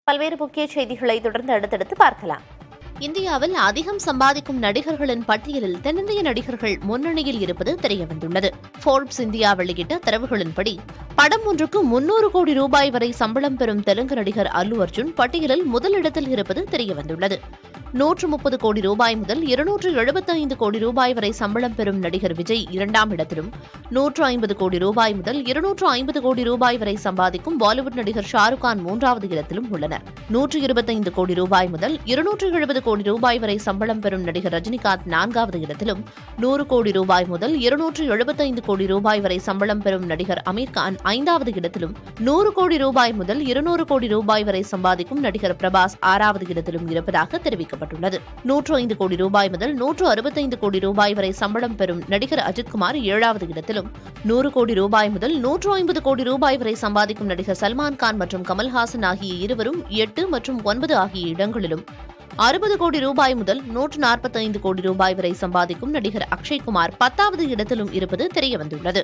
பல்வேறு முக்கிய செய்திகளை தொடர்ந்து அடுத்தடுத்து பார்க்கலாம். இந்தியாவில் அதிகம் சம்பாதிக்கும் நடிகர்களின் பட்டியலில் தென்னிந்திய நடிகர்கள் முன்னணியில் இருப்பது தெரியவந்துள்ளது. போர்ப்ஸ் இந்தியா வெளியிட்ட தரவுகளின்படி படம் ஒன்றுக்கு 300 கோடி ரூபாய் வரை சம்பளம் பெறும் தெலுங்கு நடிகர் அல்லு அர்ஜுன் பட்டியலில் முதலிடத்தில் இருப்பது தெரியவந்துள்ளது. 130 கோடி ரூபாய் முதல் 275 கோடி ரூபாய் வரை சம்பளம் பெறும் நடிகர் விஜய் இரண்டாம் இடத்திலும், 150 கோடி ரூபாய் முதல் 250 கோடி ரூபாய் வரை சம்பாதிக்கும் பாலிவுட் நடிகர் ஷாருக் கான் மூன்றாவது இடத்திலும் உள்ளனர். 125 கோடி ரூபாய் முதல் 270 கோடி ரூபாய் வரை சம்பளம் பெறும் நடிகர் ரஜினிகாந்த் நான்காவது இடத்திலும், 100 கோடி ரூபாய் முதல் 275 கோடி ரூபாய் வரை சம்பளம் பெறும் நடிகர் அமீர் கான் ஐந்தாவது இடத்திலும், 100 கோடி ரூபாய் முதல் 200 கோடி ரூபாய் வரை சம்பாதிக்கும் நடிகர் பிரபாஸ் ஆறாவது இடத்திலும் இருப்பதாக தெரிவிக்கப்பட்டுள்ளது. 105 கோடி ரூபாய் முதல் 165 கோடி ரூபாய் வரை சம்பளம் பெறும் நடிகர் அஜித்குமார் ஏழாவது இடத்திலும், 100 கோடி ரூபாய் முதல் 150 கோடி ரூபாய் வரை சம்பாதிக்கும் நடிகர் சல்மான் கான் மற்றும் கமல்ஹாசன் ஆகிய இருவரும் 8 மற்றும் 9 ஆகிய இடங்களிலும், 60 கோடி ரூபாய் முதல் 145 கோடி ரூபாய் வரை சம்பாதிக்கும் நடிகர் அக்ஷய்குமார் 10வது இடத்திலும் இருப்பது தெரியவந்துள்ளது.